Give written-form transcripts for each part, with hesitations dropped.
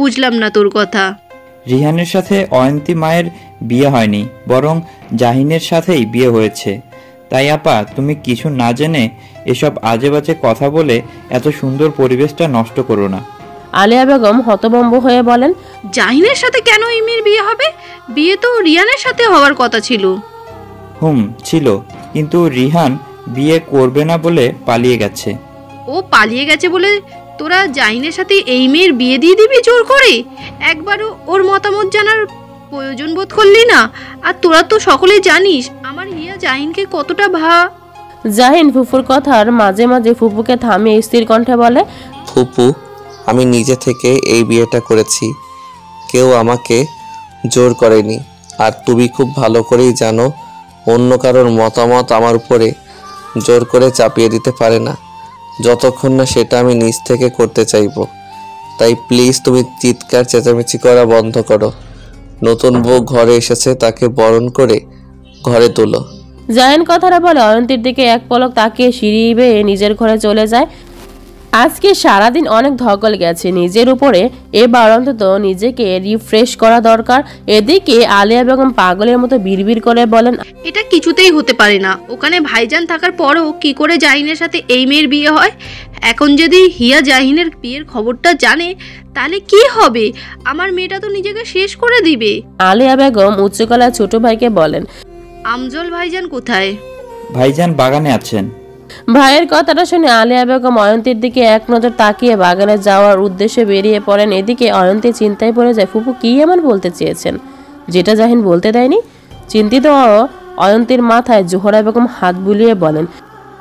বুঝলাম না তোর কথা। রিহানের সাথে অয়ন্তী মায়ের বিয়ে হয়নি, বরং জাহিনের সাথেই বিয়ে হয়েছে। তাই আপা, তুমি কিছু না জেনে এসব আজে বাজে কথা বলে এত সুন্দর পরিবেশটা নষ্ট করো না। আলিয়া বেগম হতভম্ব হয়ে বলেন, জাহিনের সাথে কেন এই মেয়ের বিয়ে হবে? বিয়ে তো রিয়ানের সাথে হওয়ার কথা ছিল। ছিল, কিন্তু রিহান বিয়ে করবে না বলে পালিয়ে গেছে। ও পালিয়ে গেছে বলে তোরা জাহিনের সাথে এই মেয়ের বিয়ে দিয়ে দিবি জোর করে? একবারও ওর মতামত জানার প্রয়োজন বোধ করলি না? আর তোরা তো সকলেই জানিস আমার হিয়া জাহিনকে কতটা জাহিন ফুফুর কথার মাঝে মাঝে ফুপুকে থামিয়ে স্থির কণ্ঠে বলে, ফুপু, আমি নিজে থেকে এই বিয়েটা করেছি, কেউ আমাকে জোর করেনি। আর তুমি খুব ভালো করেই জানো অন্য কারোর মতামত আমার উপরে জোর করে চাপিয়ে দিতে পারে না, যতক্ষণ না সেটা আমি নিজ থেকে করতে চাইবো। তাই প্লিজ তুমি চিৎকার চেঁচামেচি করা বন্ধ করো। নতুন বউ ঘরে এসেছে, তাকে বরণ করে ঘরে তোলো। জাহিন কথাটা বলে অয়ন্তীর দিকে এক পলক তাকিয়ে সিঁড়ি বেয়ে নিজের ঘরে চলে যায়। আজকে সারাদিন অনেক ধকল গেছে নিজের উপরে, এবার অন্তত নিজেকে রিফ্রেশ করা দরকার। এদিকে আলিয়া বেগম পাগলের মতো বিড়বিড় করে বলেন, এটা কিছুতেই হতে পারে না। ওখানে ভাইজান থাকার পরও কি করে জাহিনের সাথে এই মেয়ের বিয়ে হয়? এখন যদি হিয়া জাহিনের বিয়ের খবরটা জানে তাহলে কি হবে? আমার মেয়েটা তো নিজেকে শেষ করে দিবে। আলিয়া বেগম উচ্চকলায় ছোট ভাইকে বলেন, আমজল ভাইজান কোথায়? ভাইজান বাগানে আছেন। ভাইয়ের কথাটা শুনে আলিয়া বেগম অয়ন্তীর দিকে এক নজর তাকিয়ে বাগানে যাওয়ার উদ্দেশ্যে বেরিয়ে পড়েন। এদিকে অয়ন্তী চিন্তায় পড়ে যায়, ফুপু কি এমন বলতে চেয়েছেন যেটা জাহিন বলতে দেয়নি? চিন্তিত অয়ন্তীর মাথায় জোহরা বেগম হাত বুলিয়ে বলেন,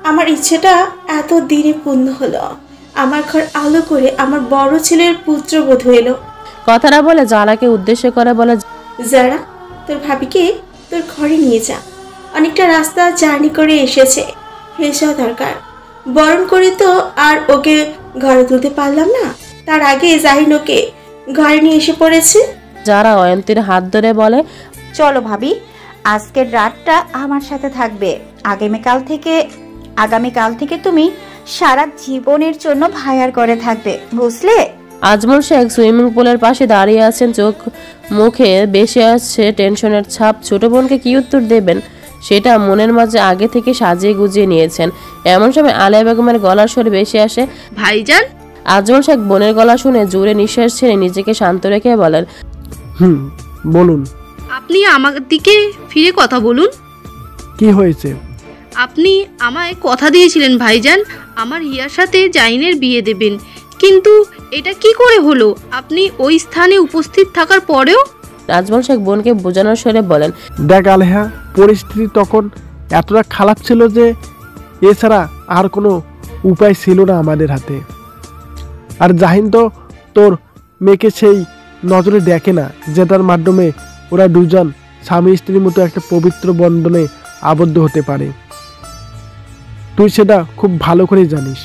আমার ইচ্ছেটা এত দিনে পূর্ণ হলো। আমার ঘর আলো করে আমার বড় ছেলের পুত্রবধূ এলো। কথাটা বলে জারাকে উদ্দেশ্য করে বলে, যারা তোর ভাবিকে তোর ঘরে নিয়ে যা, অনেকটা রাস্তা জার্নি করে এসেছে, ফ্রেশ হওয়া দরকার। বরণ করে তো আর ওকে ঘরে তুলতে পারলাম না, তার আগে জাহিন ওকে ঘরে নিয়ে এসে পড়েছে। যারা অয়ন্তীর হাত ধরে বলে, চলো ভাবি, আজকের রাতটা আমার সাথে থাকবে। আগামীকাল থেকে তুমি সারা জীবনের জন্য ভাইয়ার ঘরে থাকবে, বুঝলে? আজমল শেখ সুইমিং পুলের পাশে দাঁড়িয়ে আছেন, চোখ মুখে বেশি আসছে টেনশনের ছাপ। ছোট বোনকে কি উত্তর দেবেন সেটা মনের মাঝে আগে থেকে সাজিয়ে গুজিয়ে নিয়েছেন। এমন সময় আলিয়া বেগমের গলার স্বর বেশি আসে, ভাইজান। আজমল শেখ বোনের গলা শুনে জোরে নিঃশ্বাস ছেড়ে নিজেকে শান্ত রেখে বলেন, বলুন। আপনি আমার দিকে ফিরে কথা বলুন। কি হয়েছে? আপনি আমায় কথা দিয়েছিলেন ভাইজান আমার হিয়ার সাথে জাহিনের বিয়ে দেবেন, কিন্তু এটা কি করে হলো? আপনি ওই স্থানে উপস্থিত থাকার পরেও? আজমল শেখ বোনকে বোঝানোর স্বরে বলেন, দেখ আলেহা, পরিস্থিতি তখন এতটা খারাপ ছিল যে এছাড়া আর কোনো উপায় ছিল না আমাদের হাতে। আর জাহিন তো তোর মেয়েকে সেই নজরে দেখে না যেটার মাধ্যমে ওরা দুজন স্বামী স্ত্রীর মতো একটা পবিত্র বন্ধনে আবদ্ধ হতে পারে। তুই সেটা খুব ভালো করে জানিস।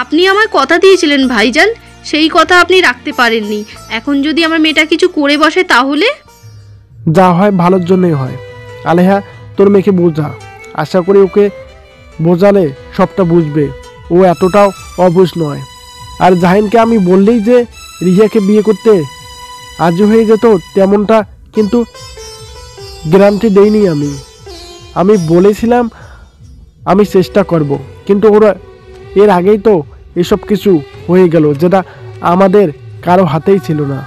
আপনি আমায় কথা দিয়েছিলেন ভাইজান, সেই কথা আপনি রাখতে পারেননি। এখন যদি আমার মেয়েটা কিছু করে বসে তাহলে? যা হয় ভালোর জন্যই হয়। আলেহা, তোর মেয়েকে বোঝা, আশা করি ওকে বোঝালে সবটা বুঝবে। ও এতটাও অবুঝ নয়। আর জাহিনকে আমি বললেই যে রিয়াকে বিয়ে করতে আজও হয়ে যেত তেমনটা কিন্তু গ্যারান্টি দেইনি। আমি বলেছিলাম আমি চেষ্টা করব, কিন্তু ওরা এর আগেই তো এসব কিছু হয়ে গেল যেটা আমাদের কারো হাতেই ছিল না।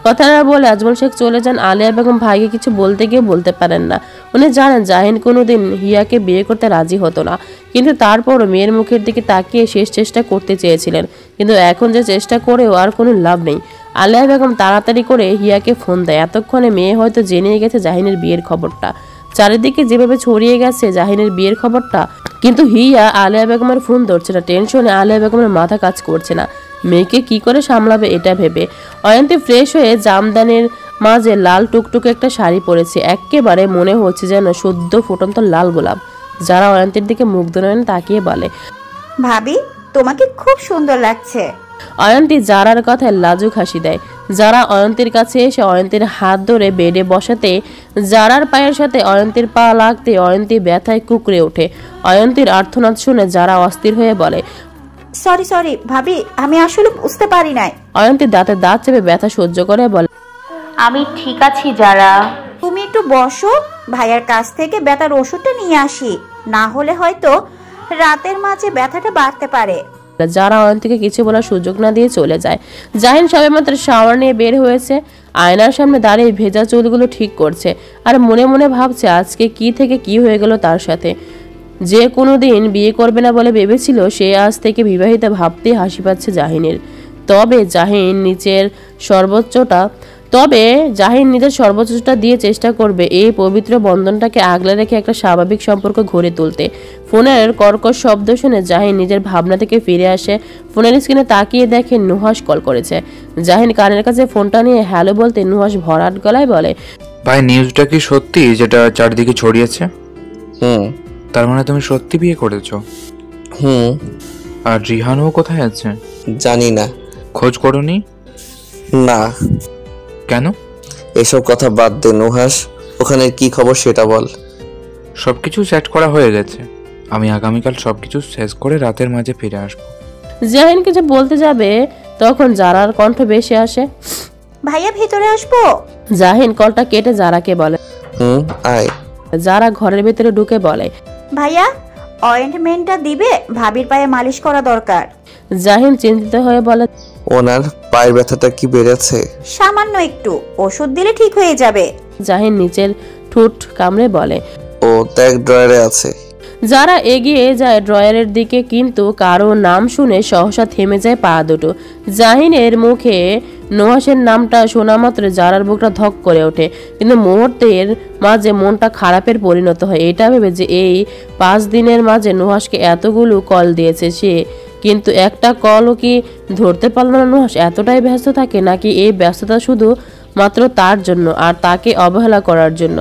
কথাটা বলে আজমল শেখ চলে যান। আলিয়া বেগম ভাইকে কিছু বলতে গিয়ে বলতে পারেন না। উনি জানেন জাহিন কোনোদিন হিয়াকে বিয়ে করতে রাজি হতো না, কিন্তু তারপরও মেয়ের মুখের দিকে তাকিয়ে শেষ চেষ্টা করতে চেয়েছিলেন। কিন্তু এখন যে চেষ্টা করেও আর কোনো লাভ নেই। আলিয়া বেগম তাড়াতাড়ি করে হিয়াকে ফোন দেয়। এতক্ষণে মেয়ে হয়তো জেনে গেছে জাহিনের বিয়ের খবরটা। চারিদিকে যেভাবে ছড়িয়ে গেছে জাহিনের বিয়ের খবরটা, কিন্তু হিয়া আলিয়া বেগমের ফোন ধরছে না। টেনশনে আলিয়া বেগমের মাথা কাজ করছে না, মেয়েকে কি করে সামলাবে এটা ভেবে। অয়ন্তী ফ্রেশ হয়ে জামদানির মাঝে লাল টুকটুকে একটা শাড়ি পরেছে, একেবারে মনে হচ্ছে যেন সদ্য ফুটন্ত লাল গোলাপ। যারা অয়ন্তীর দিকে মুগ্ধ নয়ন তাকিয়ে বলে, ভাবি তোমাকে খুব সুন্দর লাগছে। অয়ন্তী যারার কথায় লাজুক হাসি দেয়। যারা অয়ন্তীর কাছে এসে অয়ন্তীর হাত ধরে বেডে বসাতে যারার পায়ের সাথে অয়ন্তীর পা লাগতে অয়ন্তী ব্যথায় কুকড়ে ওঠে। অয়ন্তীর আর্তনাদ শুনে যারা অস্থির হয়ে বলে, সরি ভাবি, আমি আসলে বুঝতে পারি নাই। অয়ন্তী দাঁতে দাঁত চেপে ব্যথা সহ্য করে বলে, আমি ঠিক আছি যারা। তুমি একটু বসো, ভাইয়ার কাছ থেকে ব্যথার ওষুধটা নিয়ে আসি, না হলে হয়তো রাতের মাঝে ব্যথাটা বাড়তে পারে। যারা অয়ন্তীকে কিছু বলার সুযোগ না দিয়ে চলে যায়। জাহিন সবেমাত্র শাওয়ার নিয়ে বের হয়েছে, আয়নার সামনে দাঁড়িয়ে ভেজা চুলগুলো ঠিক করছে আর মনে মনে ভাবছে আজকে কি থেকে কি হয়ে গেল তার সাথে। যে কোনো দিন বিয়ে করবে না বলে ভেবেছিল, সে আজ থেকে বিবাহিতা ভাবতেই হাসি পাচ্ছে জাহিনের। তবে জাহিন নিজের সর্বোচ্চটা দিয়ে চেষ্টা করবে এই পবিত্র বন্ধনটাকে আগলে রেখে একটা স্বাভাবিক সম্পর্ক গড়ে তুলতে। ফোনের কর্কশ শব্দ শুনে জাহিন নিজের ভাবনা থেকে ফিরে আসে। ফোনের স্ক্রিনে তাকিয়ে দেখে নুহাস কল করেছে। জাহিন কানের কাছে ফোনটা নিয়ে হ্যালো বলতে নুহাস ভরাট গলায় বলে, ভাই নিউজটা কি সত্যি যেটা চারদিকে ছড়িয়েছে? তার মানে তুমি সত্যি বিয়ে করেছো? আর রিহানও কোথায় আছে? জানি না। খোঁজ করোনি? না। কেন? এসব কথা বাদ দে নুহাস, ওখানে কি খবর সেটা বল। সবকিছু সেট করা হয়ে গেছে, আমি আগামীকাল সবকিছু শেষ করে রাতের মাঝে ফিরে আসবো। জাহিন কিছু বলতে যাবে তখন জারার কণ্ঠ ভেসে আসে, ভাইয়া ভিতরে আসবো? জাহিন কলটা কেটে জারাকে বলে, আয়। যারা ঘরের ভিতরে ঢুকে বলে, ভাইয়া অয়েন্টমেন্টটা দিবে, ভাবির পায়ে মালিশ করা দরকার। জাহিন চিন্তিত হয়ে বলে, ওনার পায়ের ব্যথাটা কি বেড়েছে? সামান্য একটু, ওষুধ দিলে ঠিক হয়ে যাবে। জাহিন নিচের ঠোঁট কামড়ে বলে, ও দেখ ড্রয়ারে আছে। যারা এগিয়ে যায় ড্রয়ারের দিকে, কিন্তু কারো নাম শুনে সহসা থেমে যায় পা দুটো। জাহিনের মুখে নুহাসের নামটা শোনা মাত্র জারার বুকটা ধক করে ওঠে, কিন্তু মুহূর্তের মাঝে মনটা খারাপের পরিণত হয় এটা ভেবে যে এই 5 দিনের মাঝে নুহাসকে এতগুলো কল দিয়েছে সে, কিন্তু একটা কলও কি ধরতে পারল না নুহাস? এতটাই ব্যস্ত থাকে নাকি এই ব্যস্ততা শুধু মাত্র তার জন্য আর তাকে অবহেলা করার জন্য?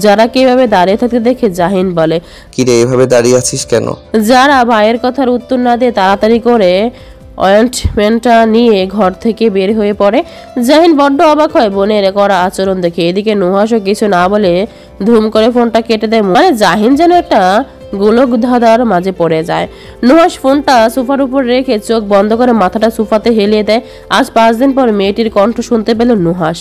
যারা কিভাবে দাঁড়িয়ে থাকতে দেখে জাহিন বলে, কিরে এভাবে দাঁড়িয়ে আছিস কেন? যারা ভাইয়ের কথার উত্তর না দিয়ে তাড়াতাড়ি করে অয়েন্টমেন্টটা নিয়ে ঘর থেকে বের হয়ে পড়ে। জাহিন বড্ড অবাক হয় বোনের করা আচরণ দেখে। এদিকে নুহাসও কিছু না বলে ধুম করে ফোনটা কেটে দেয়। মানে জাহিন যেন একটা গোলক ধাঁধার মাঝে পড়ে যায়। নুহাস ফোনটা সোফার উপর রেখে চোখ বন্ধ করে মাথাটা সোফাতে হেলিয়ে দেয়। আজ 5 দিন পর মেয়েটির কণ্ঠ শুনতে পেল নুহাস।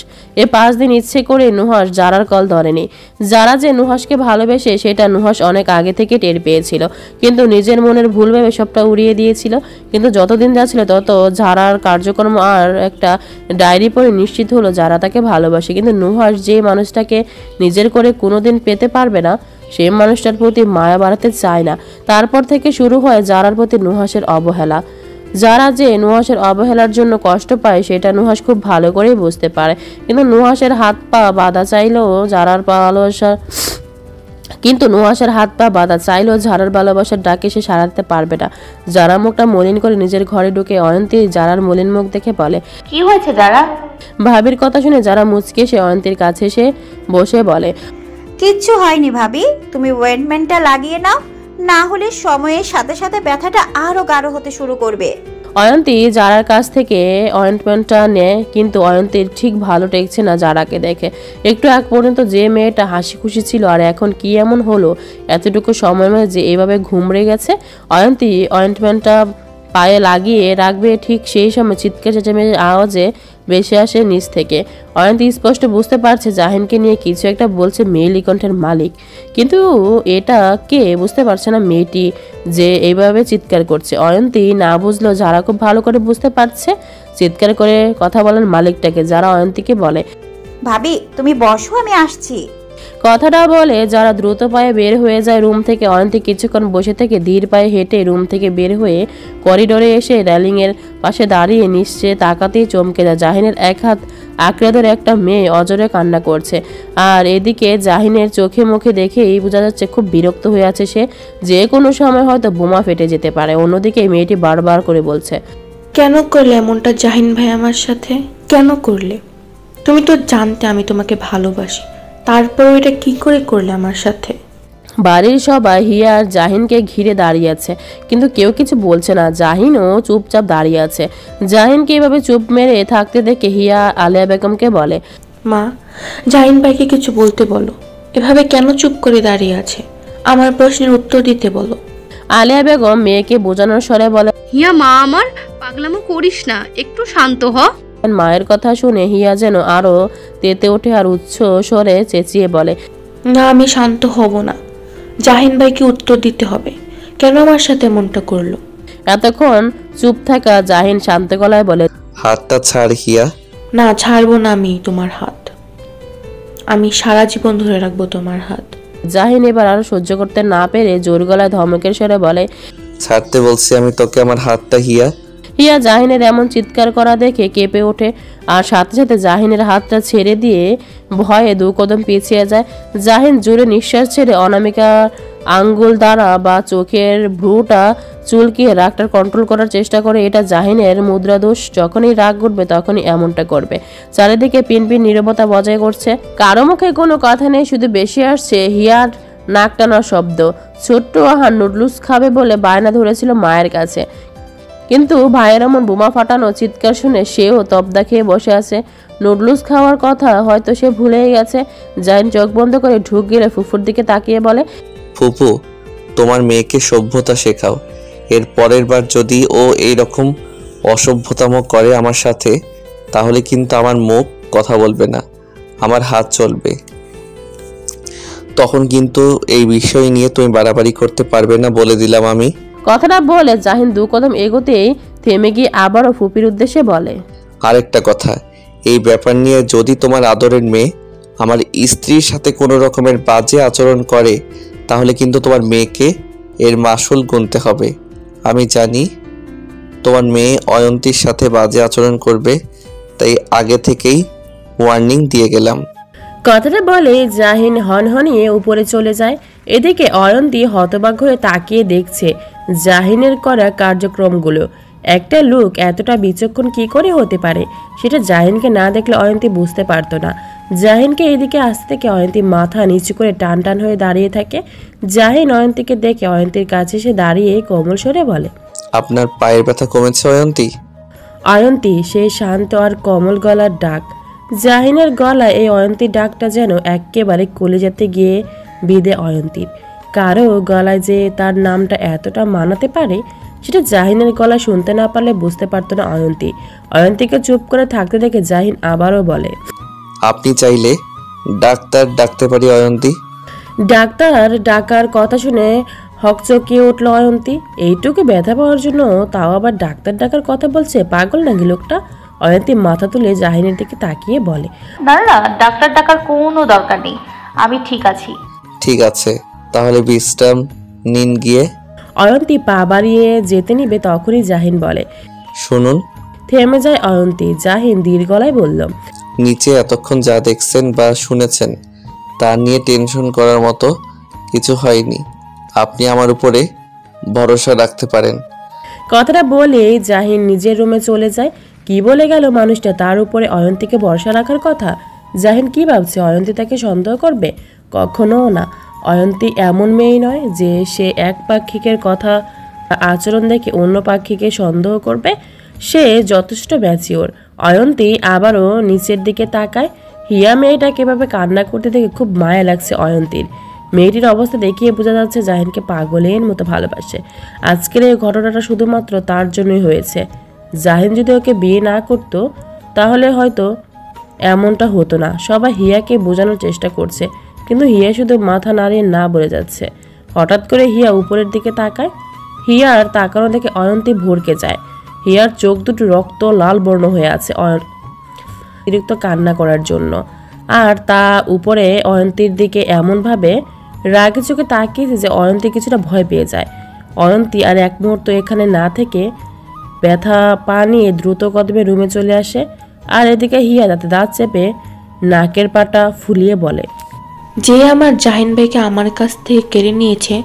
5 দিন ইচ্ছে করে নুহাস জারার কল ধরেনি। যারা যে নুহাসকে ভালোবেসে সেটা নুহাস অনেক আগে থেকে টের পেয়েছিল, কিন্তু নিজের মনের ভুল ভেবে সবটা উড়িয়ে দিয়েছিল। কিন্তু যতদিন যাচ্ছিল তত জারার কার্যক্রম আর একটা ডায়েরি পড়ে নিশ্চিত হলো যারা তাকে ভালোবাসে। কিন্তু নুহাস যে মানুষটাকে নিজের করে কোনোদিন পেতে পারবে না, সেই মানুষটার প্রতি মায়া বাড়াতে চায় না। তারপর থেকে শুরু হয় জারার প্রতি নুহাসের অবহেলা। যারা যে নুহাসের অবহেলার জন্য কষ্ট পায় সেটা নুহাস খুব ভালো করেই বুঝতে পারে। কিন্তু নুহাসের হাত পা বাঁধা চাইলেও জারার ভালোবাসার ডাকে সে সারাতে পারবে না। যারা মুখটা মলিন করে নিজের ঘরে ঢুকে অয়ন্তী জারার মলিন মুখ দেখে বলে, কি হয়েছে যারা? ভাবির কথা শুনে যারা মুচকে সে অয়ন্তীর কাছে এসে বসে বলে, কিচ্ছু হয়নি ভাবি, তুমি ওয়েন্টমেন্টটা লাগিয়ে নাও, না হলে সময়ের সাথে সাথে ব্যথাটা আরো গাঢ় হতে শুরু করবে। অয়ন্তী জারার কাছ থেকে অয়েন্টমেন্টটা নেয়, কিন্তু অয়ন্তীর ঠিক ভালো টেকছে না জারাকে দেখে। একটু আগ পর্যন্ত যে মেয়েটা হাসি খুশি ছিল আর এখন কি এমন হলো এতটুকু সময় মধ্যে যে এভাবে ঘুমড়ে গেছে। অয়ন্তী অয়েন্টমেন্টটা পায়ে লাগিয়ে রাখবে, ঠিক সেই সময় চিৎকার চেঁচামেচির আওয়াজে ভেসে আসে নিচ থেকে। অয়ন্তী স্পষ্ট বুঝতে পারছে জাহিনকে নিয়ে কিছু একটা বলছে মেয়েলি কণ্ঠের মালিক, কিন্তু এটা কে বুঝতে পারছে না মেয়েটি যে এইভাবে চিৎকার করছে। অয়ন্তী না বুঝলেও যারা খুব ভালো করে বুঝতে পারছে চিৎকার করে কথা বলেন মালিকটাকে। যারা অয়ন্তীকে বলে, ভাবি তুমি বসো, আমি আসছি। কথাটা বলে যারা দ্রুত পায়ে বের হয়ে যায় রুম থেকে। অয়ন্তী কিছুক্ষণ বসে থেকে ধীর পায়ে হেঁটে রুম থেকে বের হয়ে করিডোরে এসে রেলিং এর পাশে দাঁড়িয়ে নিশ্চে তাকাতেই চমকে যায়। জাহিনের এক হাত আঁকড়ে ধরে একটা মেয়ে অজরে কান্না করছে, আর এদিকে জাহিনের চোখে মুখে দেখেই বোঝা যাচ্ছে খুব বিরক্ত হয়ে আছে সে, যে কোনো সময় হয়তো বোমা ফেটে যেতে পারে। অন্যদিকে মেয়েটি বারবার করে বলছে, কেন করলে এমনটা জাহিন ভাই আমার সাথে? কেন করলে? তুমি তো জানতে আমি তোমাকে ভালোবাসি, তারপরও এটা কি করে করলে আমার সাথে? বাড়ির সবাই হিয়া আর জাহিনকে ঘিরে দাঁড়িয়ে আছে, কিন্তু কেউ কিছু বলছে না। জাহিনও চুপচাপ দাঁড়িয়ে আছে। জাহিনকে এভাবে চুপ মেরে থাকতে দেখে হিয়া আলেয়া বেগমকে বলে, মা, জাহিন ভাইকে কিছু বলতে বলো, এভাবে কেন চুপ করে দাঁড়িয়ে আছে? আমার প্রশ্নের উত্তর দিতে বলো। আলেয়া বেগম মেয়েকে বোঝানোর স্বরে বলে, হিয়া মা আমার, পাগলামো করিস না, একটু শান্ত হ। মায়ের কথা শুনে হিয়া যেন আরো তেতে ওঠে আর উচ্চ স্বরে চেঁচিয়ে বলে, না, আমি শান্ত হব না। জাহিন ভাইকে উত্তর দিতে হবে, কেন আমার সাথে এমনটা করলো। এতক্ষণ চুপ থাকা জাহিন শান্ত গলায় বলে, হাতটা ছাড় হিয়া। না, ছাড়বো না আমি তোমার হাত, আমি সারা জীবন ধরে রাখবো তোমার হাত। জাহিন এবার আর সহ্য করতে না পেরে জোর গলায় ধমকের স্বরে বলে, ছাড়তে বলছি আমি তোকে আমার হাতটা হিয়া। হিয়া জাহিনের এমন চিৎকার করা দেখে কেঁপে ওঠে আর সাথে সাথে জাহিনের হাতটা ছেড়ে দিয়ে ভয়ে 2 কদম পিছিয়ে যায়। জাহিন জোরে নিঃশ্বাস ছেড়ে অনামিকার আঙ্গুল দ্বারা বা চোখের ভ্রুটা চুলকিয়ে রাগটা কন্ট্রোল করার চেষ্টা করে। এটা জাহিনের মুদ্রা দোষ, যখনই রাগ উঠবে তখনই এমনটা করবে। চারিদিকে পিনপিন নীরবতা বজায় করছে, কারো মুখে কোনো কথা নেই, শুধু বেশি আসছে হিয়ার নাক টানার শব্দ। ছোট্ট আহার নুডলস খাবে বলে বায়না ধরেছিল মায়ের কাছে, কিন্তু ভাইয়ের এমন বোমা ফাটানো চিৎকার শুনে সেও তবদা খেয়ে বসে আছে। নুডলস খাওয়ার কথা হয়তো সে ভুলেই গেছে। জাহিন চোখ বন্ধ করে ঢুক গেলে ফুফুর দিকে তাকিয়ে বলে, ফুপু, তোমার মেয়েকে সভ্যতা শেখাও। এর পরের বার যদি ও এইরকম অসভ্যতামো করে আমার সাথে, তাহলে কিন্তু আমার মুখ কথা বলবে না, আমার হাত চলবে। তখন কিন্তু এই বিষয় নিয়ে তুমি বাড়াবাড়ি করতে পারবে না, বলে দিলাম আমি। কথাটা বলে জাহিন 2 কদম এগোতেই থেমে গিয়ে আবারও ফুপির উদ্দেশ্যে বলে, আরেকটা কথা, এই ব্যাপার নিয়ে যদি তোমার আদরের মেয়ে আমার স্ত্রীর সাথে কোনো রকমের বাজে আচরণ করে, তাহলে কিন্তু তোমার মেয়েকে এর মাসুল গুনতে হবে। আমি জানি তোমার মেয়ে অয়ন্তীর সাথে বাজে আচরণ করবে, তাই আগে থেকেই ওয়ার্নিং দিয়ে গেলাম। কথাটা বলে জাহিন হনহনিয়ে উপরে চলে যায়। এদিকে অয়ন্তী হতবাক হয়ে তাকিয়ে দেখছে জাহিনের করা কার্যক্রমগুলো। একটা লোক এতটা বিচক্ষণ কি করে হতে পারে, সেটা জাহিনকে না দেখলে অয়ন্তী বুঝতে পারতো না। জাহিনকে এদিকে আসতে থেকে অয়ন্তী মাথা নিচু করে টান টান হয়ে দাঁড়িয়ে থাকে। জাহিন অয়ন্তীকে দেখে অয়ন্তীর কাছে এসে দাঁড়িয়ে কোমল স্বরে বলে, আপনার পায়ের ব্যথা কমেছে অয়ন্তী? অয়ন্তী, সেই শান্ত আর কোমল গলার ডাক। জাহিনের গলায় এই অয়ন্তীর ডাকটা যেন একেবারে কলিজাতে গিয়ে বিঁধে অয়ন্তীর। কারো গলায় যে তার নামটা এতটা মানাতে পারে, সেটা জাহিনের গলা শুনতে না পারলে বুঝতে পারতো না অয়ন্তী। অয়ন্তীকে চুপ করে থাকতে দেখে জাহিন আবারও বলে, আপনি চাইলে ডাক্তার ডাকতে পারি অয়ন্তী। ডাক্তার ডাকার কথা শুনে হকচকিয়ে উঠল অয়ন্তী। এইটুকু ব্যথা পাওয়ার জন্য তাও আবার ডাক্তার ডাকার কথা বলছে, পাগল নাকি লোকটা? অয়ন্তী মাথা তুলে জাহিনের দিকে তাকিয়ে বলে, না না, ডাক্তার ডাকার কোনো দরকার নেই, আমি ঠিক আছি। ঠিক আছে, তাহলে বিশ্রাম নিন গিয়ে। অয়ন্তী পা বাড়িয়ে যেতে নিবে তখনই জাহিন বলে, শুনুন। থেমে যায় অয়ন্তী। জাহিন ধীর গলায় বলল, নিচে এতক্ষণ যা দেখছেন বা শুনেছেন তা নিয়ে টেনশন করার মতো কিছু হয়নি, আপনি আমার উপরে ভরসা রাখতে পারেন। কথাটা বলে জাহিন নিজের রুমে চলে যায়। কি বলে গেল মানুষটা, তার উপরে অয়ন্তীকে ভরসা রাখার কথা? জাহিন কি ভাবছে, অয়ন্তী তাকে সন্দেহ করবে? কখনো না। অয়ন্তী এমন মেয়ে নয় যে সে এক পাক্ষিকের কথা আচরণ দেখে অন্য পাক্ষিকে সন্দেহ করবে। সে যথেষ্ট ম্যাচিওর। অয়ন্তী আবারও নিচের দিকে তাকায়। হিয়া মেয়েটাকে এভাবে কান্না করতে দেখে খুব মায়া লাগছে অয়ন্তীর। মেয়েটির অবস্থা দেখিয়ে বোঝা যাচ্ছে জাহিনকে পাগলের মতো ভালোবাসে। আজকের এই ঘটনাটা শুধুমাত্র তার জন্যই হয়েছে। জাহিন যদি ওকে বিয়ে না করতো তাহলে হয়তো এমনটা হতো না। সবাই হিয়াকে বোঝানোর চেষ্টা করছে, কিন্তু হিয়া শুধু মাথা নাড়িয়ে না বলে যাচ্ছে। হঠাৎ করে হিয়া উপরের দিকে তাকায়। হিয়ার তাকানো দেখে অয়ন্তী ভরকে যায়। হিয়ার চোখ দুটো রক্ত লাল বর্ণ হয়ে আছে অতিরিক্ত কান্না করার জন্য। আর তা উপরে অয়ন্তীর দিকে এমনভাবে রাগে চোখে তাকিয়েছে যে অয়ন্তী কিছুটা ভয় পেয়ে যায়। অয়ন্তী আর এক মুহূর্ত এখানে না থেকে ব্যথা পা নিয়ে দ্রুত কদমে রুমে চলে আসে। আর এদিকে হিয়া দাঁতে দাঁত চেপে নাকের পাটা ফুলিয়ে বলে, যে আমার জাহিন ভাইকে আমার কাছ থেকে কেড়ে নিয়েছে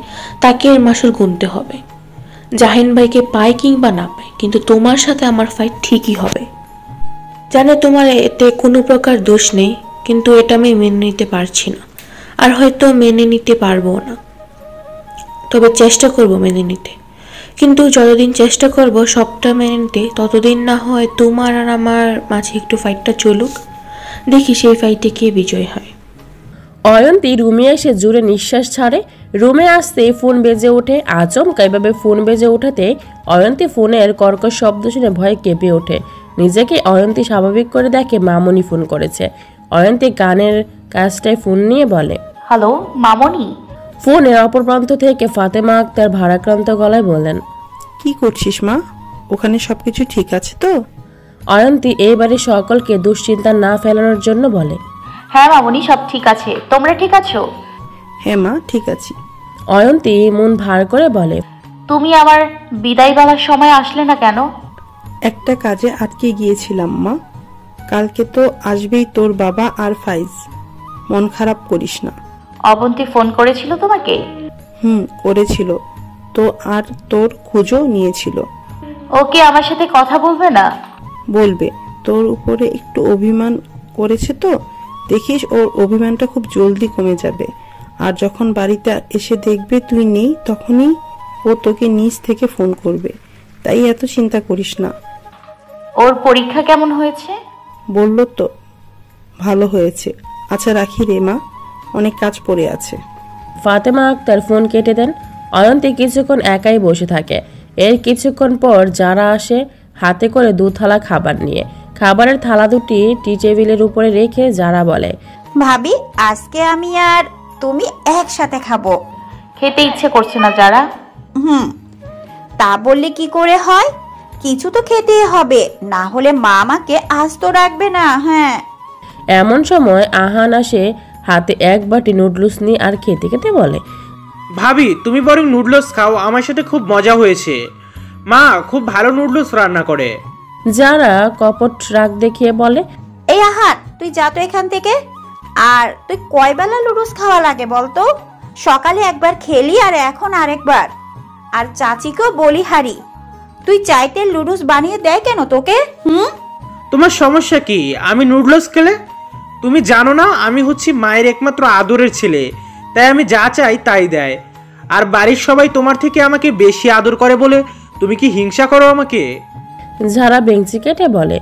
তাকে এর মাসুল গুনতে হবে। জাহিন ভাইকে পায় কিংবা না পায়, কিন্তু তোমার সাথে আমার ফাইট ঠিকই হবে। জানে তোমার এতে কোনো প্রকার দোষ নেই, কিন্তু এটা আমি মেনে নিতে পারছি না, আর হয়তো মেনে নিতে পারবো না। তবে চেষ্টা করব মেনে নিতে, কিন্তু যতদিন চেষ্টা করব সবটা মেনে নিতে, ততদিন না হয় তোমার আর আমার মাঝে একটু ফাইটটা চলুক, দেখি সেই ফাইটে কে বিজয় হয়। অয়ন্তী রুমে এসে জোরে নিঃশ্বাস ছাড়ে। রুমে আসতে ফোন বেজে ওঠে। আচমকা এভাবে ফোন বেজে ওঠাতে অয়ন্তী ফোনের কর্কশ শব্দ শুনে ভয়ে কেঁপে ওঠে। নিজেকে অয়ন্তী স্বাভাবিক করে দেখে মামনি ফোন করেছে। অয়ন্তী কানের কাছটায় ফোন নিয়ে বলে, হ্যালো মামনি। ফোনের অপর প্রান্ত থেকে ফাতেমা আক্তার ভারাক্রান্ত গলায় বললেন, কি করছিস মা? ওখানে সবকিছু ঠিক আছে তো? অয়ন্তী এইবারে সকলকে দুশ্চিন্তা না ফেলানোর জন্য বলে, হ্যাঁ মামনি, সব ঠিক আছে। তোমরা ঠিক আছো? হ্যাঁ মা, ঠিক আছি। অয়ন্তী মন ভার করে বলে, তুমি আবার বিদায় বেলার সময় আসলে না কেন? একটা কাজে আটকে গিয়েছিলাম মা। কালকে তো আসবেই তোর বাবা আর ফাইজ। মন খারাপ করিস না। অবন্তী ফোন করেছিল তোমাকে? করেছিল তো, আর তোর খোঁজও নিয়েছিল। ওকে আমার সাথে কথা বলবে না? বলবে। তোর উপরে একটু অভিমান করেছে তো, দেখিস ওর অভিমানটা খুব জলদি কমে যাবে। আর যখন বাড়িতে এসে দেখবে তুই নেই, তখনই ও তোকে নিজ থেকে ফোন করবে। তাই এত চিন্তা করিস না। ওর পরীক্ষা কেমন হয়েছে? বলল তো, ভালো হয়েছে। আচ্ছা রাখি রে মা, অনেক কাজ পড়ে আছে। ফাতেমা আক্তার ফোন কেটে দেন। অয়ন্তী কিছুক্ষণ একাই বসে থাকে। এর কিছুক্ষণ পর যারা আসে হাতে করে 2 থালা খাবার নিয়ে। খাবারের থালা দুটি টি টেবিলের উপরে রেখে যারা বলে, ভাবি আজকে আমি আর তুমি একসাথে খাবো। খেতে ইচ্ছে করছে না যারা? তা বললে কি করে হয়? কিছু তো খেতেই হবে, না হলে মা আমাকে আস্ত রাখবে না। হ্যাঁ। এমন সময় আহান আসে হাতে 1 বাটি নুডলস নিয়ে আর খেতে খেতে বলে, ভাবি তুমি বরং নুডলস খাও, আমার সাথে খুব মজা হয়েছে। মা খুব ভালো নুডলস রান্না করে। যারা কপট রাগ দেখিয়ে বলে, এই আহার তুই যা তো এখান থেকে। আর তুই কয় বেলা নুডলস খাওয়া লাগে বলতো? সকালে একবার খেলি আর এখন আরেকবার। আর চাচিকেও বলি হারি, তুই চাইতে নুডলস বানিয়ে দেয় কেন তোকে? তোমার সমস্যা কি আমি নুডলস খেলে? তুমি জানো না আমি হচ্ছি মায়ের একমাত্র আদরের ছেলে, তাই আমি যা চাই তাই দেয়। আর বাড়ির সবাই তোমার থেকে আমাকে বেশি আদর করে বলে তুমি কি হিংসা করো আমাকে? যারা বেঞ্চি কেটে বলে,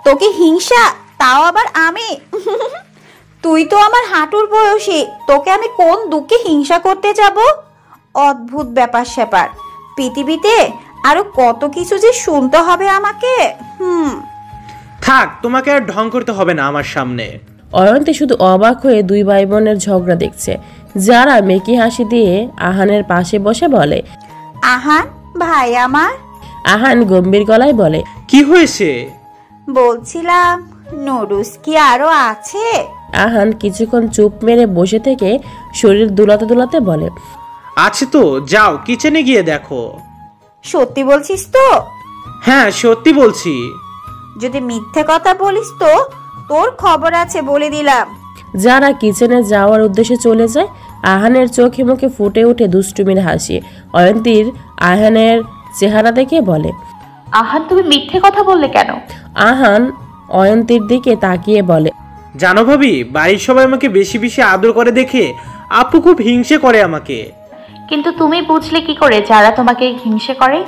তোকে হিংসা? তাও আবার আমি? তুই তো আমার হাঁটুর বয়সী, তোকে আমি কোন দুঃখে হিংসা করতে যাব? অদ্ভুত ব্যাপার স্যাপার। পৃথিবীতে আরো কত কিছু যে শুনতে হবে আমাকে। থাক, তোমাকে আর ঢং করতে হবে না আমার সামনে। অয়ন্তী শুধু অবাক হয়ে 2 ভাই বোনের ঝগড়া দেখছে। যারা মেকি হাসি দিয়ে আহানের পাশে বসে বলে, আহান ভাই আমার। আহান গম্ভীর গলায় বলে, কি হয়েছে? বলছিলাম নুডলস কি আরো আছে? আহান কিছুক্ষণ চুপ মেরে বসে থেকে শরীর দুলাতে দুলাতে বলে, আছে তো, যাও কিচেনে গিয়ে দেখো। সত্যি বলছিস তো? হ্যাঁ সত্যি বলছি। যদি মিথ্যে কথা বলিস তো তোর খবর আছে বলে দিলাম। যারা কিচেনে যাওয়ার উদ্দেশ্যে চলে যায়। আহানের চোখে মুখে ফুটে ওঠে দুষ্টুমির হাসি। অয়ন্তীর আহানের চেহারা দেখে বলে, আহান তুমি মিথ্যে কথা বললে কেন? আহান অয়ন্তীর দিকে তাকিয়ে বলে, জানো ভাবি, বাড়ির সবাই আমাকে বেশি বেশি আদর করে দেখে আপু খুব হিংসে করে আমাকে। কিন্তু তুমি বুঝলে কি করে যারা তোমাকে হিংসে করে?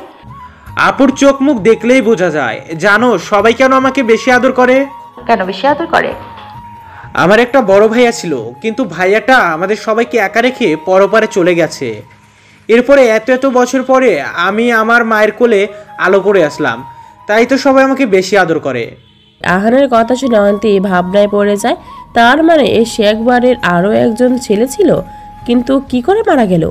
আপুর চোখ মুখ দেখলেই বোঝা যায়। জানো সবাই কেন আমাকে বেশি আদর করে? কেন বেশি আদর করে? আমার একটা বড় ভাইয়া ছিল, কিন্তু ভাইয়াটা আমাদের সবাইকে একা রেখে পরপারে চলে গেছে। এরপরে এত বছর পরে আমি আমার মায়ের কোলে আলো করে আসলাম, তাই তো সবাই আমাকে বেশি আদর করে। আহানের কথা শুনে অয়ন্তী ভাবনায় পড়ে যায়। তার মানে সে একবারের আরও একজন ছেলে ছিল, কিন্তু কি করে মারা গেল?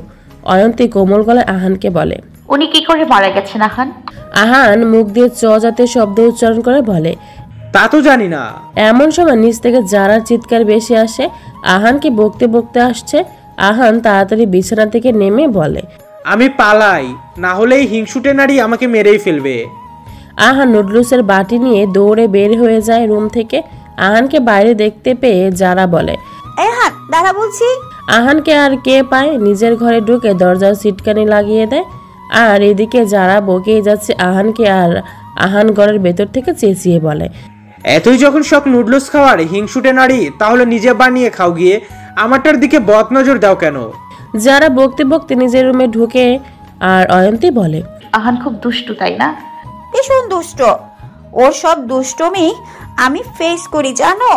অয়ন্তী কোমল গলায় আহানকে বলে, উনি কি করে মারা গেছেন আহান? আহান মুখ দিয়ে চ জাতীয় শব্দ উচ্চারণ করে বলে, তা তো জানি না। এমন সময় নিচ থেকে যারার চিৎকার বেশি আসে। আহানকে বকতে বকতে আসছে। আহান তাড়াতাড়ি বিছানা থেকে নেমে বলে, আমি পালাই, না হলে এই হিংসুটে নারী আমাকে মেরেই ফেলবে। আহান নুডলসের বাটি নিয়ে দৌড়ে বের হয়ে যায় রুম থেকে। আহানকে বাইরে দেখতে পেয়ে যারা বলে, এই হাত দাঁড়া বলছি। আহানকে আর কে পায়, নিজের ঘরে ঢুকে দরজার সিটকানি লাগিয়ে দেয়। আর এদিকে যারা বকেই যাচ্ছে আহানকে, আর আহান ঘরের ভেতর থেকে চেঁচিয়ে বলে, এতই যখন শখ নুডলস খাওয়ার হিংসুটে নারী, তাহলে নিজে বানিয়ে খাও গিয়ে, আমারটার দিকে বদনজর দাও কেন? যারা বকতে বকতে নিজের রুমে ঢুকে। আর অয়ন্তী বলে, আহান খুব দুষ্টু তাই না? ভীষণ দুষ্ট। ওর সব দুষ্টমি আমি ফেস করি জানো।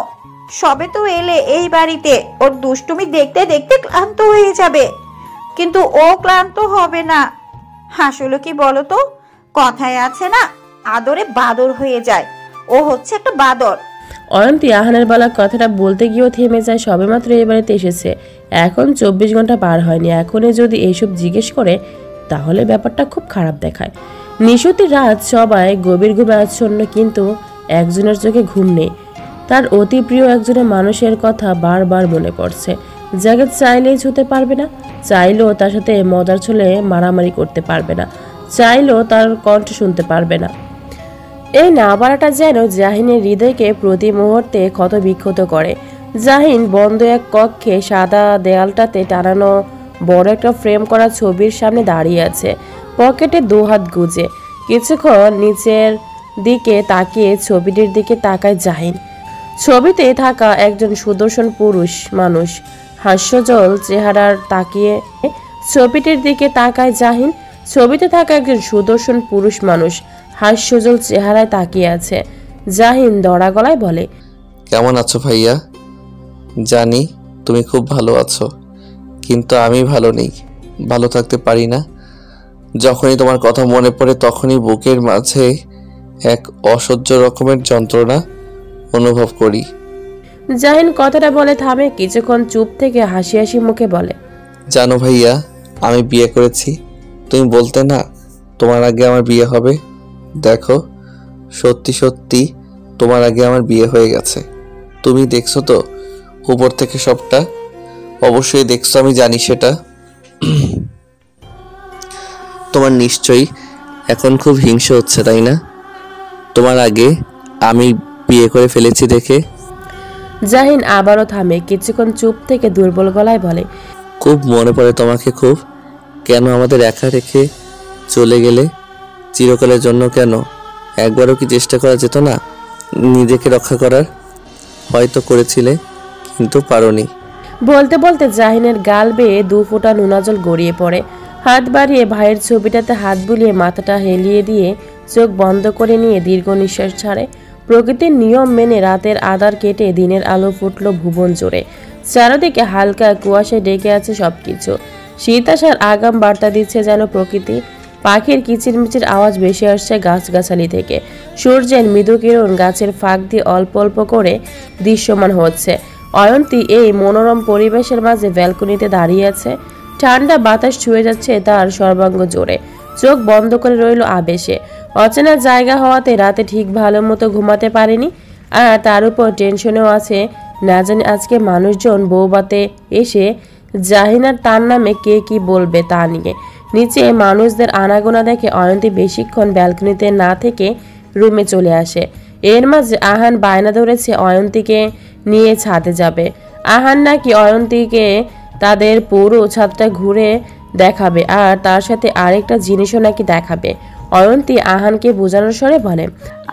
সবে তো এলে এই বাড়িতে, ওর দুষ্টুমি দেখতে দেখতে ক্লান্ত হয়ে যাবে। কিন্তু ও ক্লান্ত হবে না। আসলে কি বলো তো, কথায় আছে না, আদরে বাদর হয়ে যায়। ও হচ্ছে একটা বাদর। অয়ন্তী আহানের বলা কথাটা বলতে গিয়েও থেমে যায়। সবেমাত্র এই বাড়িতে এসেছে, এখন 24 ঘন্টা পার হয়নি। এখনই যদি এইসব জিজ্ঞেস করে তাহলে ব্যাপারটা খুব খারাপ দেখায়। নিশুতি রাত, সবাই গভীর ঘুমে আচ্ছন্ন, কিন্তু একজনের চোখে ঘুম নেই। তার অতি প্রিয় একজনের মানুষের কথা বারবার মনে পড়ছে, যাকে চাইলেই ছুতে পারবে না, চাইলেও তার সাথে মজার ছলে মারামারি করতে পারবে না, চাইলেও তার কণ্ঠ শুনতে পারবে না। এই না পারাটা যেন জাহিনের হৃদয়কে প্রতি মুহূর্তে ক্ষত বিক্ষত করে। জাহিন বন্ধ এক কক্ষে সাদা দেয়ালটাতে টানানো বড় একটা ফ্রেম করা ছবির সামনে দাঁড়িয়ে আছে, পকেটে 2 হাত গুজে। কিছুক্ষণ নিচের দিকে তাকিয়ে ছবিটির দিকে তাকায় জাহিন। ছবিতে থাকা একজন সুদর্শন পুরুষ মানুষ হাস্যজ্জ্বল চেহারার তাকিয়ে ছবিটির দিকে তাকায় জাহিন। ছবিতে থাকা একজন সুদর্শন পুরুষ মানুষ হাস্যজ্জ্বল চেহারায় তাকিয়ে আছে। জাহিন দড়া গলায় বলে, কেমন আছো ভাইয়া? জানি তুমি খুব ভালো আছো, কিন্তু আমি ভালো নেই, ভালো থাকতে পারি না। যখনই তোমার কথা মনে পড়ে তখনই বুকের মাঝে এক অসহ্য রকমের যন্ত্রণা অনুভব করি। জাহিন কথাটা বলে থামে, কিছুক্ষণ চুপ থেকে হাসি হাসি মুখে বলে, জানো ভাইয়া, আমি বিয়ে করেছি। তুমি বলতে না তোমার আগে আমার বিয়ে হবে। দেখো, সত্যি সত্যি তোমার আগে আমার বিয়ে হয়ে গেছে। তুমি দেখছো তো উপর থেকে সবটা? অবশ্যই দেখছো, আমি জানি সেটা। তোমার নিশ্চয়ই এখন খুব হিংসা হচ্ছে, তাই না? তোমার আগে আমি বিয়ে করে ফেলেছি দেখে। জাহিন আবারও থামে, কিছুক্ষণ চুপ থেকে দুর্বল গলায় বলে, খুব মনে পড়ে তোমাকে খুব। কেন আমাদের একা রেখে চলে গেলে চিরকালের জন্য? কেন একবারও কি চেষ্টা করা যেত না নিজেকে রক্ষা করার? হয়তো করেছিলে, কিন্তু পারোনি। বলতে বলতে জাহিনের গাল বেয়ে 2 ফোঁটা নোনা জল গড়িয়ে পড়ে। হাত বাড়িয়ে ভাইয়ের ছবিটাতে হাত বুলিয়ে মাথাটা হেলিয়ে দিয়ে চোখ বন্ধ করে নিয়ে দীর্ঘ নিঃশ্বাস ছাড়ে। প্রকৃতির নিয়ম মেনে রাতের আধার কেটে দিনের আলো ফুটল ভুবন জোরে। চারদিকে হালকা কুয়াশায় ডেকে আছে সবকিছু। শীত আসার আগাম বার্তা দিচ্ছে যেন প্রকৃতি। পাখির কিচিরমিচির আওয়াজ ভেসে আসছে গাছগাছালি থেকে। সূর্যের মৃদু কিরণ গাছের ফাঁক দিয়ে অল্প অল্প করে দৃশ্যমান হচ্ছে। অয়ন্তী এই মনোরম পরিবেশের মাঝে ব্যালকনিতে দাঁড়িয়ে আছে। ঠান্ডা বাতাস ছুঁয়ে যাচ্ছে তার সর্বাঙ্গ জোরে। চোখ বন্ধ করে রইল আবেশে। অচেনা জায়গা হওয়াতে রাতে ঠিক ভালো মতো ঘুমাতে পারেনি, আর তার উপর টেনশনেও আছে। না জানি আজকে মানুষজন বউবাতে এসে জাহিনার তার নামে কে কি বলবে তা নিয়ে। নিচে মানুষদের আনাগোনা দেখে অয়ন্তী বেশিক্ষণ ব্যালকনিতে না থেকে রুমে চলে আসে। এর মাঝে আহান বায়না ধরেছে অয়ন্তীকে নিয়ে ছাদে যাবে। আহান নাকি অয়ন্তীকে তাদের পুরো ছাদটা ঘুরে দেখাবে, আর তার সাথে আরেকটা জিনিসও নাকি দেখাবে। অয়ন্তী আহানকে বোঝানোর স্বরে বলে,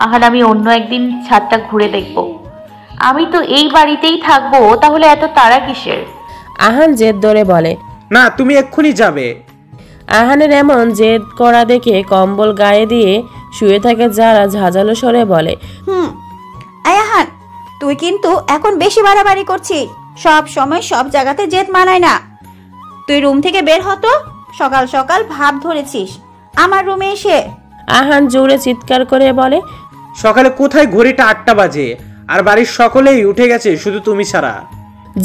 আহান, আমি অন্য একদিন ছাদটা ঘুরে দেখব। আমি তো এই বাড়িতেই থাকবো, তাহলে এত তাড়া কিসের? আহান জেদ ধরে বলে, না, তুমি এক্ষুনি যাবে। আহানের এমন জেদ করা দেখে কম্বল গায়ে দিয়ে শুয়ে থাকে যারা ঝাঁঝালো স্বরে বলে, আয়াহান, তুই কিন্তু এখন বেশি বাড়াবাড়ি করছিস। সব সময় সব জায়গাতে জেদ মানায় না। তুই রুম থেকে বের হতো। সকাল সকাল ভাব ধরেছিস আমার রুমে এসে। আহান জোরে চিৎকার করে বলে, সকালে কোথায়? ঘড়িটা 8টা বাজে, আর বাড়ির সকলেই উঠে গেছে, শুধু তুমি ছাড়া।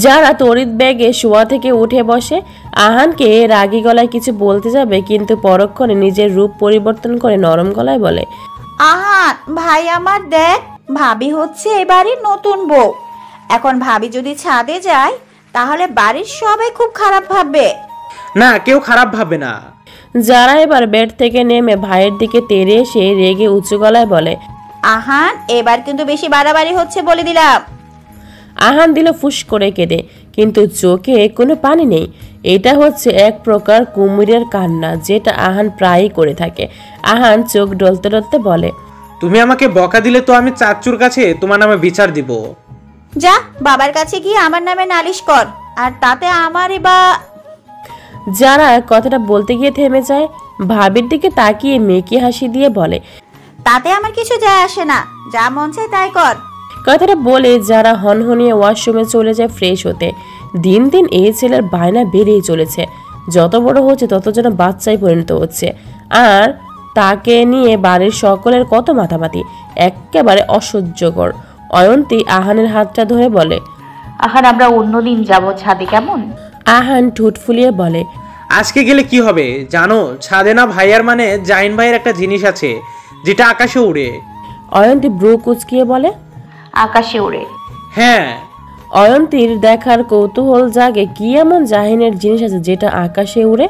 যারা তড়িৎ ব্যাগে শোয়া থেকে উঠে বসে। আহানকে রাগী গলায় কিছু বলতে যাবে, কিন্তু পরক্ষণে নিজের রূপ পরিবর্তন করে নরম গলায় বলে, আহান ভাই আমার, দেখ, ভাবি হচ্ছে এই বাড়ির নতুন বউ। এখন ভাবি যদি ছাদে যায় তাহলে বাড়ির সবাই খুব খারাপ ভাববে। না, কেউ খারাপ ভাবে না। যারা এবার বেড থেকে নেমে ভাইয়ের দিকে তেড়ে এসে রেগে উঁচু গলায় বলে, আহান, এবার কিন্তু বেশি বাড়াবাড়ি হচ্ছে বলে দিলাম। আহান দিল ফুস করে কেঁদে, কিন্তু চোখে কোনো পানি নেই। এটা হচ্ছে এক প্রকার কুমিরের কান্না, যেটা আহান প্রায়ই করে থাকে। আহান চোখ ডলতে ডলতে বলে, তুমি আমাকে বকা দিলে তো আমি চাচুর কাছে তোমার নামে বিচার দিব। যা বাবার কাছে গিয়ে আমার নামে নালিশ কর, আর তাতে আমারই বা। যারা কথাটা বলতে গিয়ে থেমে যায়। ভাবির দিকে তাকিয়ে মেকি হাসি দিয়ে বলে, তাতে আমার কিছু যায় আসে না, যা মন চায় তাই কর। কথাটা বলে যারা হনহনিয়ে ওয়াশরুমে চলে যায় ফ্রেশ হতে। দিন দিন এই ছেলের বায়না বেড়েই চলেছে, যত বড় হচ্ছে তত যেন বাচ্চায় পরিণত হচ্ছে। আর তাকে নিয়ে বাড়ির সকলের কত মাতামাতি, একেবারে অসহ্যকর। অয়ন্তী আহানের হাতটা ধরে বলে, আহান আমরা অন্যদিন যাব ছাদে, কেমন? আহান ঠোঁট ফুলিয়ে বলে, আজকে গেলে কি হবে জানো? ছাদে না ভাইয়ার মানে জাহিন ভাইয়ের একটা জিনিস আছে যেটা আকাশে উড়ে। অয়ন্তী ব্রু কুচকিয়ে বলে, আকাশে উড়ে? হ্যাঁ। অয়ন্তীর দেখার কৌতূহল জাগে, কি এমন জাহিনের জিনিস আছে যেটা আকাশে উড়ে?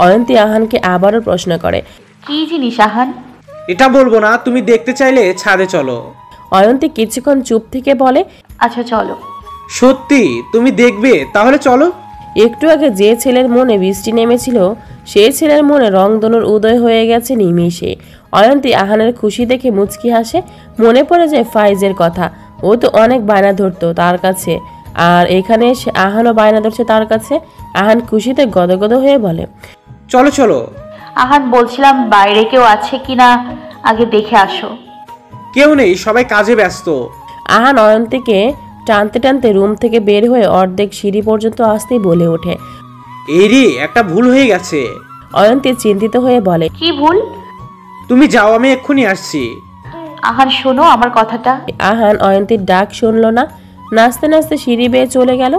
অয়ন্তী আহানকে আবারও প্রশ্ন করে, কি জিনিস আহান? এটা বলবো না, তুমি দেখতে চাইলে ছাদে চলো। অয়ন্তী কিছুক্ষণ চুপ থেকে বলে, আচ্ছা চলো। সত্যি তুমি দেখবে? তাহলে চলো। একটু আগে যে ছেলের মনে বৃষ্টি নেমেছিল সেই ছেলের মনে রংধনুর উদয় হয়ে গেছে নিমিষে। অয়ন্তী আহানের খুশি দেখে মুচকি হাসে। মনে পড়ে যায় ফাইজের কথা, ও তো অনেক বায়না ধরতো তার কাছে, আর এখানে এসে আহানও বায়না ধরছে তার কাছে। আহান খুশিতে গদগদ হয়ে বলে, চলো চলো। আহান বলছিলাম বাইরে কেউ আছে কিনা আগে দেখে আসো। কেউ নেই, সবাই কাজে ব্যস্ত। আহান অয়ন্তীকে টানতে টানতে রুম থেকে বের হয়ে অর্ধেক সিঁড়ি পর্যন্ত আসতেই বলে ওঠে, এরি একটা ভুল হয়ে গেছে। অয়ন্তী চিন্তিত হয়ে বলে, কি ভুল? তুমি যাও, আমি এক্ষুনি আসছি। আহান শোনো আমার কথাটা। আহান অয়ন্তীর ডাক শুনল না, নাচতে নাচতে সিঁড়ি বেয়ে চলে গেল।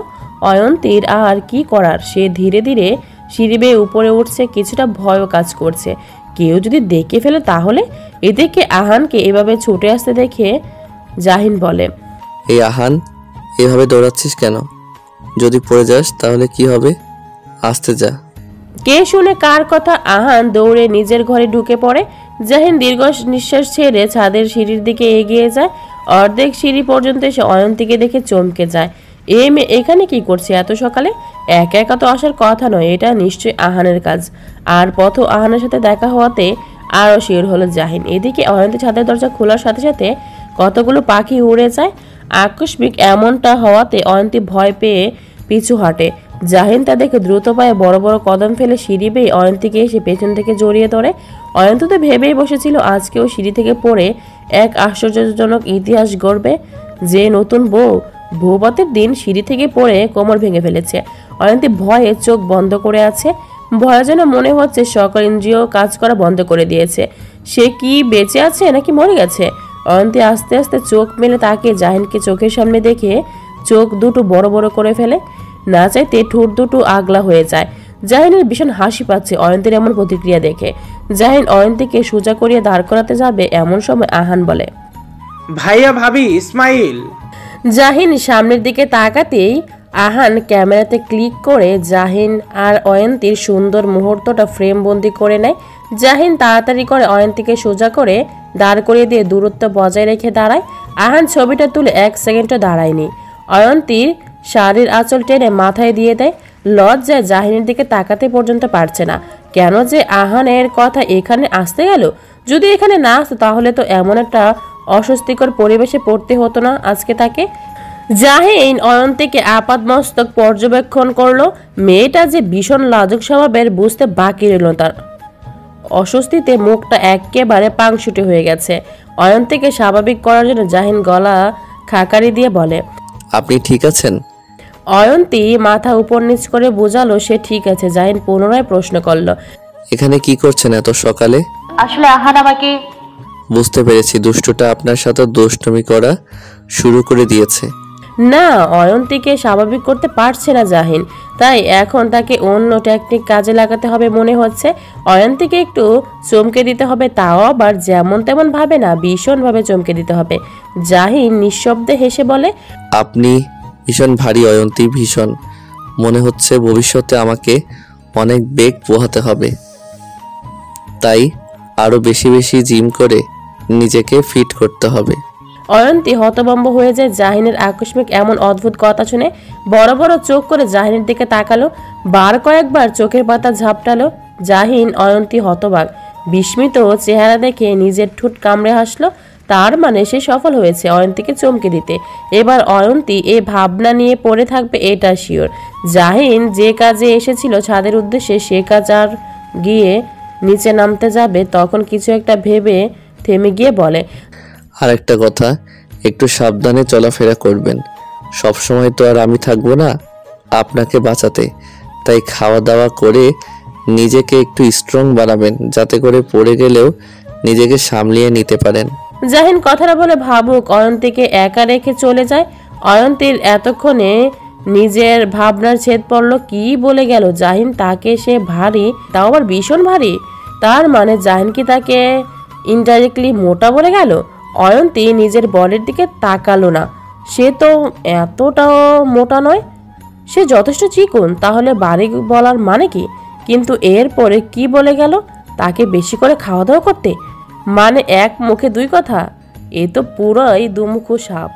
অয়ন্তীর আর কি করার, সে ধীরে ধীরে সিঁড়ি বেয়ে উপরে উঠছে। কিছুটা ভয়ও কাজ করছে, কেউ যদি দেখে ফেলে তাহলে। এদিকে আহানকে এভাবে ছুটে আসতে দেখে জাহিন বলে, এই আহান, এভাবে দৌড়াচ্ছিস কেন? যদি পড়ে যাস তাহলে কি হবে? আসতে যা। কে শুনে কার কথা? আহান দৌড়ে নিজের ঘরে ঢুকে পড়ে। জাহিন দীর্ঘ নিঃশ্বাস ছেড়ে ছাদের সিঁড়ির দিকে এগিয়ে যায়। অর্ধেক সিঁড়ি পর্যন্ত এসে অয়ন্তীকে দেখে চমকে যায়। এ মেয়ে এখানে কি করছে এত সকালে? একা একা তো আসার কথা নয়, এটা নিশ্চয়ই আহানের কাজ। আর পথ আহানের সাথে দেখা হওয়াতে আরও শিওর হলো জাহিন। এদিকে অয়ন্তী ছাদের দরজা খোলার সাথে সাথে কতগুলো পাখি উড়ে যায়। আকস্মিক এমনটা হওয়াতে অয়ন্তী ভয় পেয়ে পিছু হাঁটে। জাহিন তা দেখে দ্রুত পায়ে বড় বড় কদম ফেলে সিঁড়ি বেয়ে অয়ন্তীকে এসে পেছন থেকে জড়িয়ে ধরে। অয়ন্তী তো ভেবেই বসেছিল আজকেও সিঁড়ি থেকে পড়ে এক আশ্চর্যজনক ইতিহাস গড়বে, যে নতুন বউভাতের দিন সিঁড়ি থেকে পড়ে কোমর ভেঙে ফেলেছে। অয়ন্তী ভয়ে চোখ বন্ধ করে আছে, ভয় যেন মনে হচ্ছে সকল ইন্দ্রিয় কাজ করা বন্ধ করে দিয়েছে। সে কি বেঁচে আছে নাকি মরে গেছে? অয়ন্তী আস্তে আস্তে চোখ মেলে তাকে জাহিনকে চোখের সামনে দেখে চোখ দুটো বড় বড় করে ফেলে। না চাইতে ঠোঁট দুটো আগলা হয়ে যায়। জাহিনের ভীষণ হাসি পাচ্ছে অয়ন্তীর এমন প্রতিক্রিয়া দেখে। জাহিন অয়ন্তীকে সোজা করিয়ে দাঁড় করাতে যাবে এমন সময় আহান বলে, ভাইয়া ভাবি ইসমাইল। জাহিন সামনের দিকে তাকাতেই আহান ক্যামেরাতে ক্লিক করে জাহিন আর অয়ন্তীর সুন্দর মুহূর্তটা ফ্রেম বন্দি করে নেয়। জাহিন তাড়াতাড়ি করে অয়ন্তীকে সোজা করে দাঁড় করিয়ে দিয়ে দূরত্ব বজায় রেখে দাঁড়ায়। আহান ছবিটা তুলে 1 সেকেন্ডও দাঁড়ায়নি। অয়ন্তীর শাড়ির আঁচল টেনে মাথায় দিয়ে দেয়। লজ্জায় জাহিনের দিকে তাকাতে পর্যন্ত পারছে না। কেন যে আহানের কথা এখানে আসতে গেল? যদি এখানে না আসতো তাহলে তো এমন একটা অস্বস্তিকর পরিবেশে পড়তে হতো না আজকে তাকে। জাহিন অয়ন্তীকে আপাতমস্তক পর্যবেক্ষণ করলো। মেয়েটা যে ভীষণ লাজুক স্বভাবের বুঝতে বাকি রইল তার। অস্বস্তিতে মুখটা একেবারে পাংশুটে হয়ে গেছে। অয়ন্তীকে স্বাভাবিক করার জন্য জাহিন গলা খাকারি দিয়ে বলে, আপনি ঠিক আছেন? অয়ন্তী মাথা উপর নিচ করে বোঝালো সে ঠিক আছে। জাহিন পুনরায় প্রশ্ন করলো, এখানে কি করছেন এত সকালে? আসলে আহান আমাকে। বুঝতে পেরেছি, দুষ্টুটা আপনার সাথে দুষ্টুমি করা শুরু করে দিয়েছে। না, অয়ন্তীকে স্বাভাবিক করতে পারছে না জাহিন, তাই এখন তাকে অন্য টেকনিক কাজে লাগাতে হবে মনে হচ্ছে। অয়ন্তীকে একটু চমকে দিতে হবে, তাও আবার যেমন তেমন ভাবে না, ভীষণভাবে চমকে দিতে হবে। জাহিন নিঃশব্দে হেসে বলে, আপনি ভীষণ ভারী অয়ন্তী, ভীষণ। মনে হচ্ছে ভবিষ্যতে আমাকে অনেক বেগ পোহাতে হবে, তাই আরো বেশি বেশি জিম করে নিজেকে ফিট করতে হবে। অয়ন্তী হতভম্ব হয়ে যায় জাহিনের আকস্মিক এমন অদ্ভুত কথা শুনে। বড় বড় চোখ করে জাহিনের দিকে তাকালো, বার কয়েকবার চোখের পাতা ঝাপটালো। জাহিন অয়ন্তী হতবাক বিস্মিত চেহারা দেখে নিজের ঠোঁট কামড়ে হাসলো। তার মানে সে সফল হয়েছে অয়ন্তীকে চমকে দিতে। এবার অয়ন্তী এ ভাবনা নিয়ে পড়ে থাকবে এটা শিওর। জাহিন যে কাজে এসেছিল ছাদের উদ্দেশ্যে, সে কাজ আর গিয়ে নিচে নামতে যাবে তখন কিছু একটা ভেবে থেমে গিয়ে বলে, আর একটা কথা, একটু সাবধানে চলাফেরা করবেন। সবসময় তো আর আমি থাকবো না আপনাকে বাঁচাতে, তাই খাওয়া দাওয়া করে নিজেকে একটু স্ট্রং বানাবেন, যাতে করে পড়ে গেলেও নিজেকে সামলিয়ে নিতে পারেন। জাহিন কথাটা বলে ভাবুক অয়ন্তীকে একা রেখে চলে যায়। অয়ন্তীর এতক্ষণে নিজের ভাবনার ছেদ পড়ল, কি বলে গেল জাহিন তাকে সে ভারী, তাও আবার ভীষণ ভারী। তার মানে জাহিন কি তাকে ইনডাইরেক্টলি মোটা বলে গেল? অয়ন্তী নিজের বডির দিকে তাকালো না, সে তো এতটাও মোটা নয়, সে যথেষ্ট চিকন, তাহলে ভারী বলার মানে কি? কিন্তু এরপরে কি বলে গেল তাকে বেশি করে খাওয়া দাওয়া করতে, মানে এক মুখে দুই কথা, এ তো পুরোই দুমুখো সাপ।